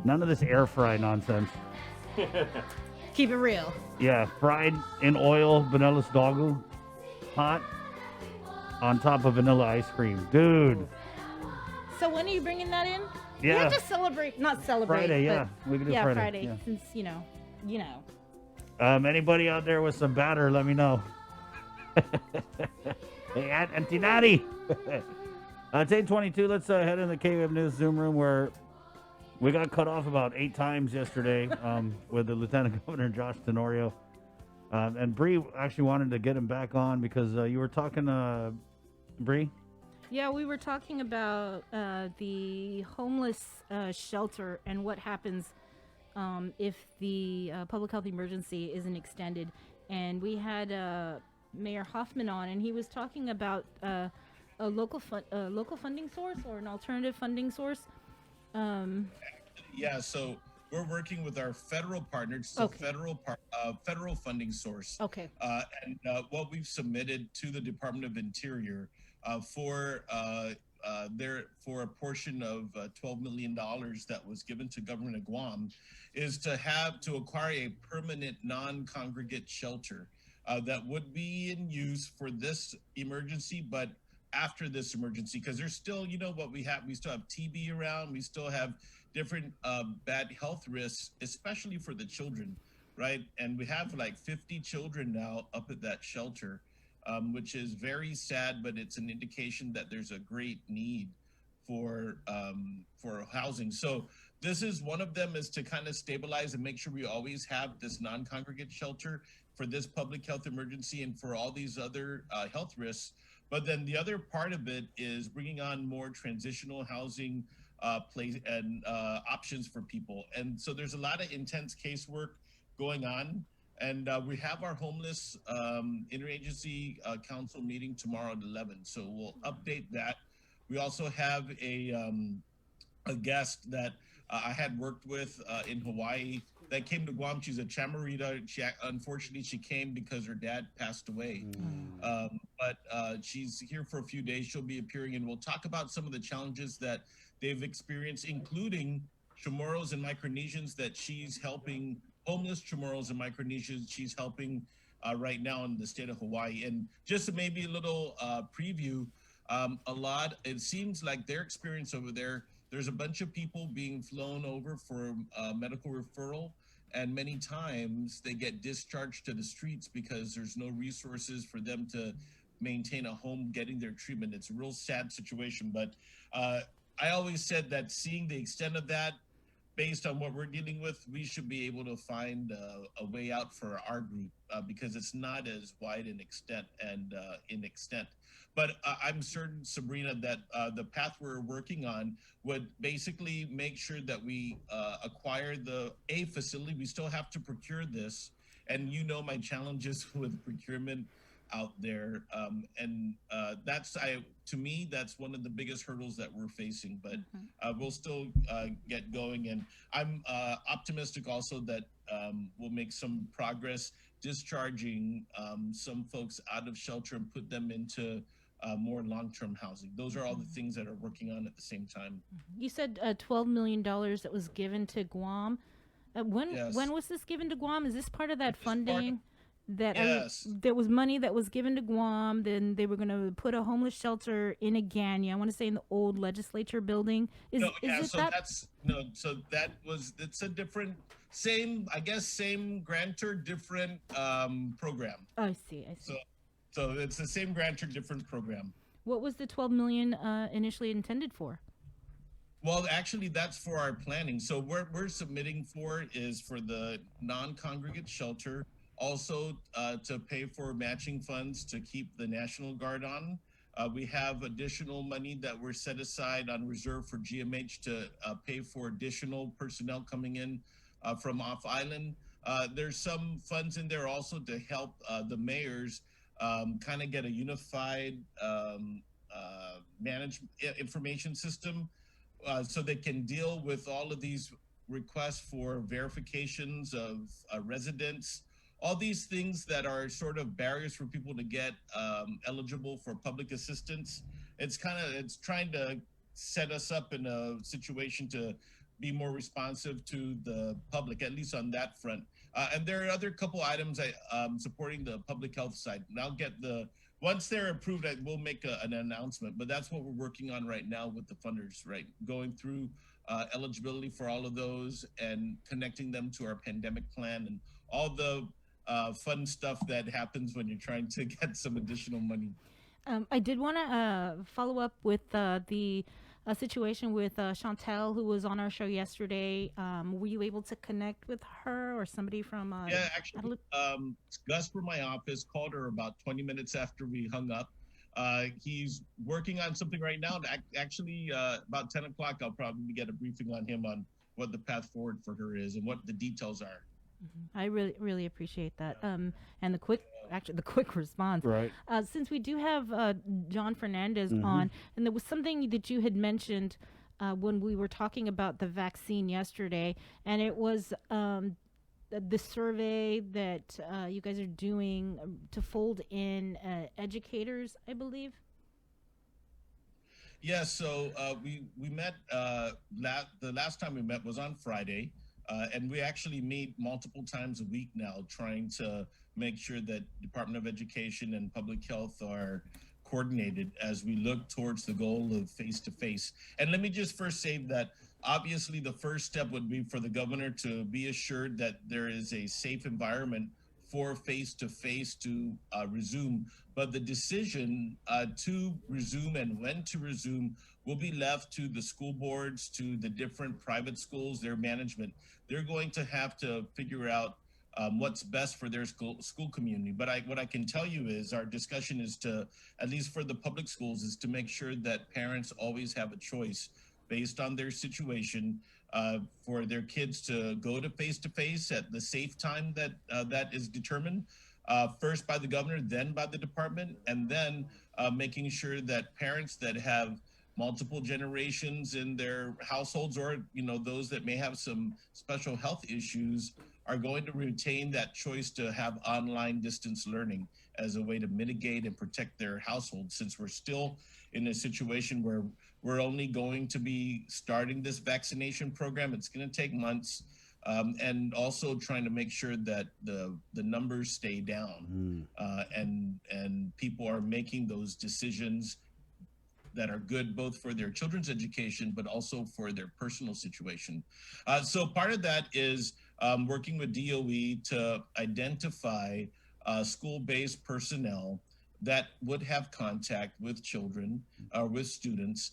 None of this air fry nonsense. Keep it real. Yeah, fried in oil, vanilla doggo, hot on top of vanilla ice cream, dude. So when are you bringing that in? We Yeah, have to celebrate, not celebrate, Friday. but Yeah, we can do yeah, Friday. Friday. Yeah. Since you know. Anybody out there with some batter, let me know. Hey, Auntie Natty. It's 8:22. Let's head in the KWF News Zoom room where we got cut off about 8 times yesterday with the Lieutenant Governor Josh Tenorio. And Bree actually wanted to get him back on because you were talking, Bree? Yeah, we were talking about the homeless shelter and what happens if the public health emergency isn't extended. And we had Mayor Hoffman on, and he was talking about a local funding source or an alternative funding source. Yeah, so we're working with our federal partner. It's a federal funding source. Okay. And what we've submitted to the Department of Interior for a portion of $12 million that was given to government of Guam is to acquire a permanent non-congregate shelter that would be in use for this emergency, but after this emergency, because there's still, what we still have TB around, we still have different bad health risks, especially for the children, right? And we have like 50 children now up at that shelter, which is very sad, but it's an indication that there's a great need for housing. So this is one of them, is to kind of stabilize and make sure we always have this non-congregate shelter for this public health emergency and for all these other health risks. But then the other part of it is bringing on more transitional housing place and options for people. And so there's a lot of intense casework going on. And we have our homeless interagency council meeting tomorrow at 11. So we'll update that. We also have a guest that I had worked with in Hawaii that came to Guam. She's a Chamarita. Unfortunately, she came because her dad passed away. But she's here for a few days. She'll be appearing, and we'll talk about some of the challenges that they've experienced, including Chamorros and Micronesians that she's helping, homeless Chamorros and Micronesians she's helping right now in the state of Hawaii. And just maybe a little preview, it seems like their experience over there's a bunch of people being flown over for medical referral, and many times they get discharged to the streets because there's no resources for them to maintain a home getting their treatment. It's a real sad situation, but I always said that seeing the extent of that, based on what we're dealing with, we should be able to find a way out for our group because it's not as wide in extent. But I'm certain, Sabrina, that the path we're working on would basically make sure that we acquire a facility. We still have to procure this, and my challenges with procurement out there, and to me, that's one of the biggest hurdles that we're facing. But we'll still get going, and I'm optimistic also that we'll make some progress discharging some folks out of shelter and put them into more long-term housing. Those are all the things that are working on at the same time. You said $12 million that was given to Guam. When was this given to Guam? Is this part of that funding? Yes. There was money that was given to Guam. Then they were going to put a homeless shelter in Agana. I want to say in the old legislature building. It's a different, same grantor, different program. Oh, I see. So it's the same grantor, different program. What was the $12 million initially intended for? Well, actually, that's for our planning. So what we're submitting for is for the non-congregate shelter, also to pay for matching funds to keep the National Guard on. We have additional money that we're set aside on reserve for GMH to pay for additional personnel coming in from off island. There's some funds in there also to help the mayors kind of get a unified management information system so they can deal with all of these requests for verifications of residents, all these things that are sort of barriers for people to get eligible for public assistance. It's trying to set us up in a situation to be more responsive to the public, at least on that front. And there are other couple items supporting the public health side. And I'll get once they're approved, we'll make an announcement. But that's what we're working on right now with the funders, right? Going through eligibility for all of those and connecting them to our pandemic plan and all the fun stuff that happens when you're trying to get some additional money. I did want to follow up with the situation with Chantel, who was on our show yesterday. Were you able to connect with her or somebody from? Yeah, actually, Gus from my office called her about 20 minutes after we hung up. He's working on something right now. Actually, about 10 o'clock, I'll probably get a briefing on him on what the path forward for her is and what the details are. I really appreciate that. And the quick response. Right. Since we do have John Fernandez on, and there was something that you had mentioned when we were talking about the vaccine yesterday, and it was the survey that you guys are doing to fold in educators, I believe. Yeah, so we met, the last time we met was on Friday, and we actually meet multiple times a week now trying to make sure that Department of Education and Public Health are coordinated as we look towards the goal of face-to-face. And let me just first say that obviously the first step would be for the governor to be assured that there is a safe environment for face-to-face to resume. But the decision to resume and when to resume will be left to the school boards, to the different private schools, their management. They're going to have to figure out what's best for their school community. But what I can tell you is our discussion is to, at least for the public schools, is to make sure that parents always have a choice based on their situation for their kids to go to face-to-face at the safe time that that is determined first by the governor, then by the department, and then making sure that parents that have multiple generations in their households, or those that may have some special health issues, are going to retain that choice to have online distance learning as a way to mitigate and protect their household, since we're still in a situation where we're only going to be starting this vaccination program. It's going to take months, and also trying to make sure that the numbers stay down, and people are making those decisions that are good both for their children's education, but also for their personal situation. So part of that is working with DOE to identify school-based personnel that would have contact with children, with students,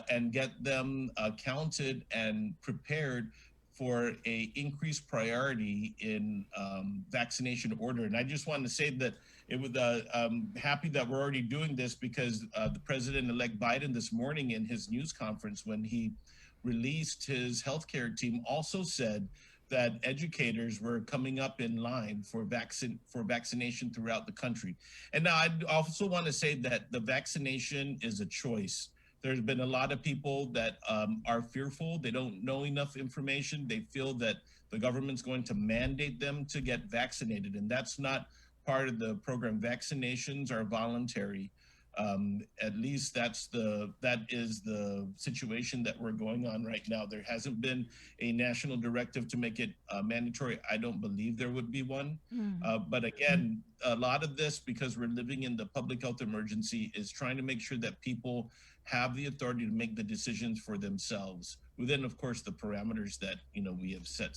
and get them counted and prepared for a increased priority in vaccination order. And I just wanted to say that it was I'm happy that we're already doing this, because the President-elect Biden this morning in his news conference, when he released his healthcare team, also said that educators were coming up in line for vaccination throughout the country. And now I also want to say that the vaccination is a choice. There's been a lot of people that are fearful. They don't know enough information. They feel that the government's going to mandate them to get vaccinated, and that's not part of the program. Vaccinations are voluntary. At least that is the situation that we're going on right now. There hasn't been a national directive to make it mandatory. I don't believe there would be one. But again, a lot of this, because we're living in the public health emergency, is trying to make sure that people have the authority to make the decisions for themselves within, of course, the parameters that we have set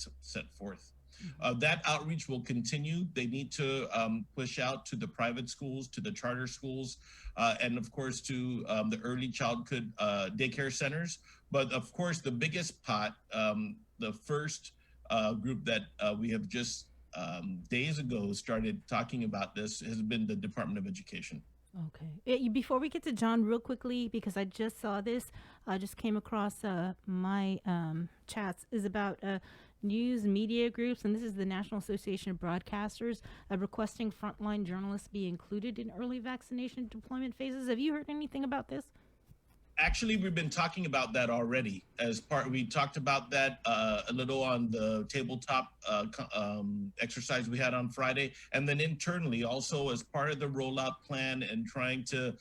forth. That outreach will continue. They need to push out to the private schools, to the charter schools, and of course to the early childhood daycare centers. But of course, the biggest pot, the first group that we have just days ago started talking about this, has been the Department of Education. Okay. Before we get to John, real quickly, because I just saw this, I just came across my chats, is about news media groups, and this is the National Association of Broadcasters, requesting frontline journalists be included in early vaccination deployment phases. Have you heard anything about this? Actually, we've been talking about that already. We talked about that a little on the tabletop exercise we had on Friday. And then internally, also as part of the rollout plan and trying to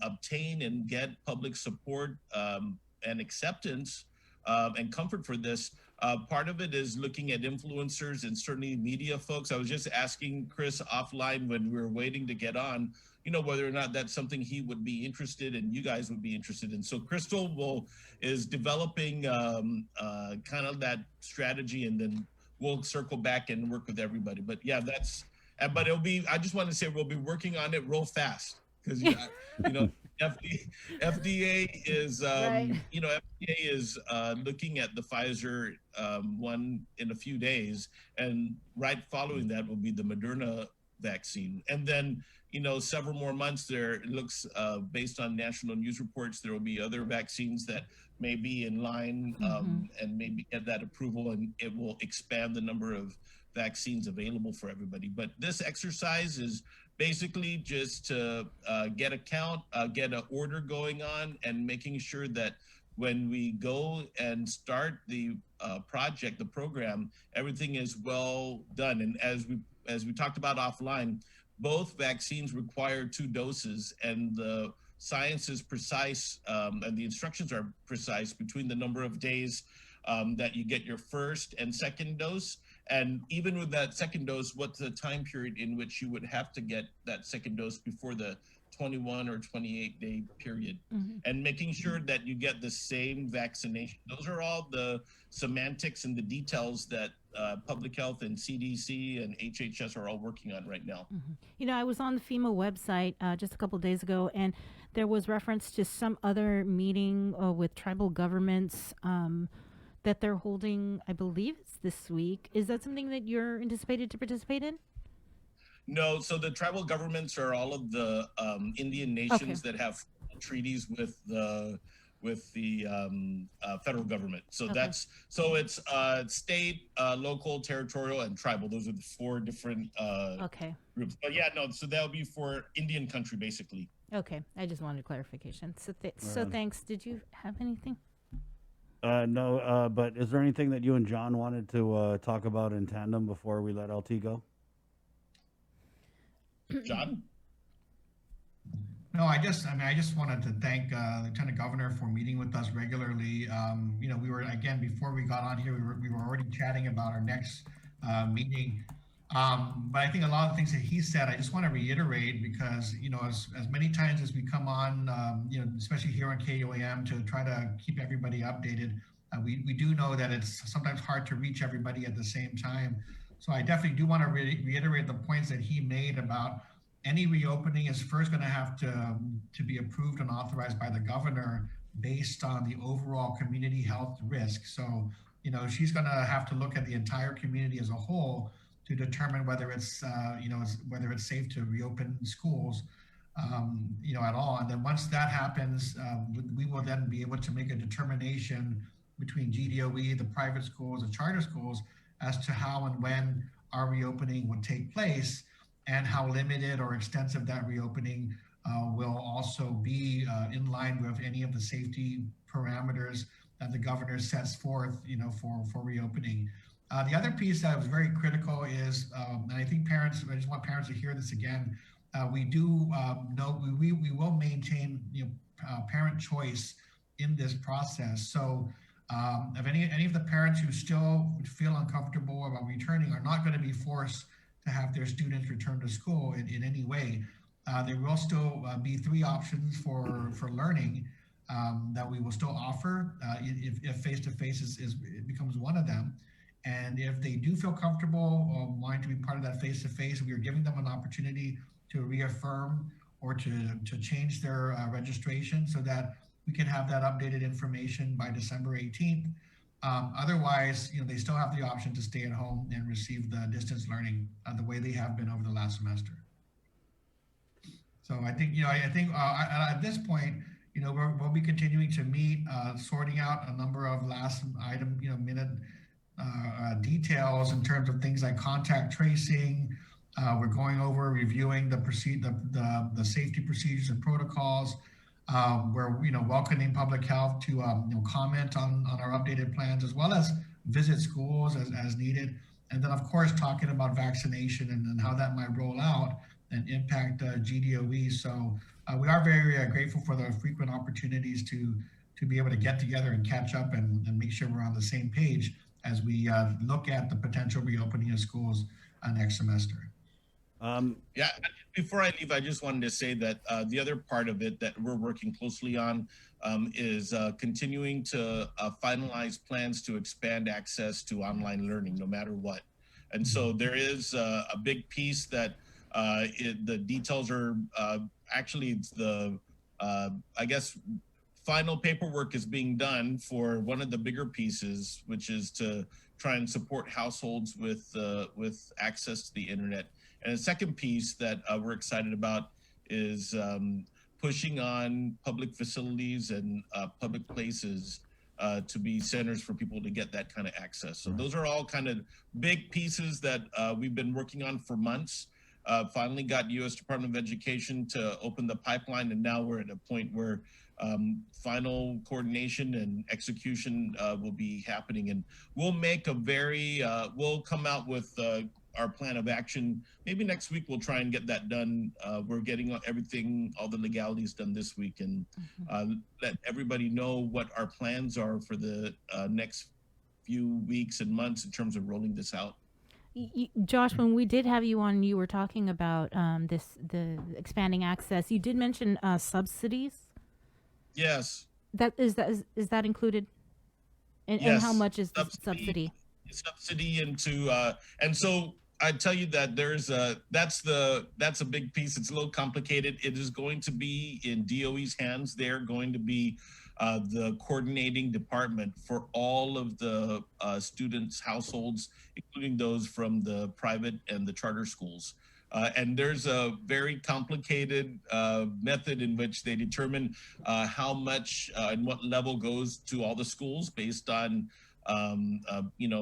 obtain and get public support and acceptance and comfort for this. Part of it is looking at influencers and certainly media folks. I was just asking Chris offline when we were waiting to get on, whether or not that's something he would be interested in, you guys would be interested in. So Crystal is developing kind of that strategy, and then we'll circle back and work with everybody. But yeah, but I just want to say we'll be working on it real fast because, FDA is, Right. FDA is looking at the Pfizer one in a few days, and right following that will be the Moderna vaccine. And then, several more months there, it looks based on national news reports, there will be other vaccines that may be in line and maybe get that approval, and it will expand the number of vaccines available for everybody. But this exercise is basically just to get a count, get an order going on, and making sure that when we go and start the project, the program, everything is well done. And as we talked about offline, both vaccines require 2 doses, and the science is precise and the instructions are precise between the number of days that you get your first and second dose. And even with that second dose, what's the time period in which you would have to get that second dose before the 21 or 28-day period, and making sure that you get the same vaccination. Those are all the semantics and the details that Public Health and CDC and HHS are all working on right now. I was on the FEMA website just a couple of days ago, and there was reference to some other meeting with tribal governments that they're holding. I believe it's this week. Is that something that you're anticipated to participate in? No, so the tribal governments are all of the Indian nations that have treaties with the federal government. So it's state, local, territorial, and tribal. Those are the 4 different groups. But yeah, no, so that'll be for Indian country, basically. Okay, I just wanted clarification. So thanks. Did you have anything? No, but is there anything that you and John wanted to talk about in tandem before we let LT go? John? No, I just wanted to thank Lieutenant Governor for meeting with us regularly. We were, again, before we got on here, we were already chatting about our next meeting. But I think a lot of the things that he said, I just want to reiterate because, as many times as we come on, especially here on KUAM to try to keep everybody updated, we do know that it's sometimes hard to reach everybody at the same time. So I definitely do want to reiterate the points that he made about any reopening is first going to have to be approved and authorized by the governor based on the overall community health risk. So, she's going to have to look at the entire community as a whole to determine whether it's, whether it's safe to reopen schools, at all. And then once that happens, we will then be able to make a determination between GDOE, the private schools, the charter schools, as to how and when our reopening would take place and how limited or extensive that reopening will also be in line with any of the safety parameters that the governor sets forth, for reopening. The other piece that was very critical is, and I think I just want parents to hear this again, we do know we will maintain parent choice in this process. So if any of the parents who still feel uncomfortable about returning are not going to be forced to have their students return to school in any way. There will still be 3 options for learning that we will still offer if face-to-face it becomes one of them. And if they do feel comfortable or wanting to be part of that face-to-face, we are giving them an opportunity to reaffirm or to change their registration so that we can have that updated information by December 18th. Otherwise, they still have the option to stay at home and receive the distance learning the way they have been over the last semester. So I think, at this point, we'll be continuing to meet, sorting out a number of last item, minute details in terms of things like contact tracing. We're going over reviewing the safety procedures and protocols. We're welcoming public health to comment on our updated plans as well as visit schools as needed, and then of course talking about vaccination and how that might roll out and impact GDOE. So we are very grateful for the frequent opportunities to to be able to get together and catch up and make sure we're on the same page as we look at the potential reopening of schools next semester. Yeah, before I leave, I just wanted to say that the other part of it that we're working closely on is continuing to finalize plans to expand access to online learning, no matter what. And so there is a big piece that the details are actually it's the I guess final paperwork is being done for one of the bigger pieces, which is to try and support households with access to the internet. And the second piece that we're excited about is pushing on public facilities and public places to be centers for people to get that kind of access. So those are all kind of big pieces that we've been working on for months. Finally got U.S. Department of Education to open the pipeline, and now we're at a point where final coordination and execution will be happening. And we'll make a we'll come out with our plan of action. Maybe next week we'll try and get that done. We're getting everything, all the legalities done this week, and let everybody know what our plans are for the next few weeks and months in terms of rolling this out. Josh, when we did have you on, you were talking about the expanding access. You did mention subsidies. Yes. Is that included? And, yes. And how much is the subsidy? Subsidy into and so I tell you that that's a big piece. It's a little complicated. It is going to be in DOE's hands. They're going to be the coordinating department for all of the students' households, including those from the private and the charter schools. And there's a very complicated method in which they determine how much and what level goes to all the schools based on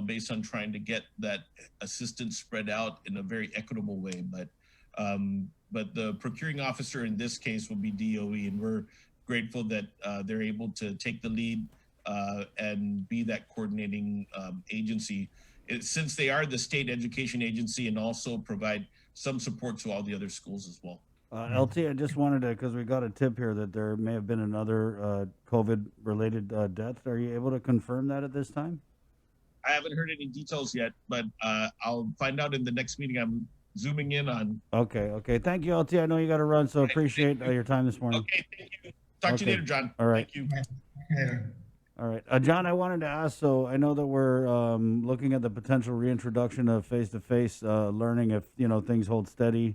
based on trying to get that assistance spread out in a very equitable way. But the procuring officer in this case will be DOE, and we're grateful that they're able to take the lead and be that coordinating agency, since they are the state education agency, and also provide some support to all the other schools as well. LT, I just wanted to, because we got a tip here that there may have been another COVID-related death. Are you able to confirm that at this time? I haven't heard any details yet, but I'll find out in the next meeting I'm zooming in on. Okay. Thank you, LT. I know you got to run, so appreciate your time this morning. Okay, thank you. Talk to you later, John. All right. Thank you. Later. All right. John, I wanted to ask, so I know that we're looking at the potential reintroduction of face-to-face learning if, things hold steady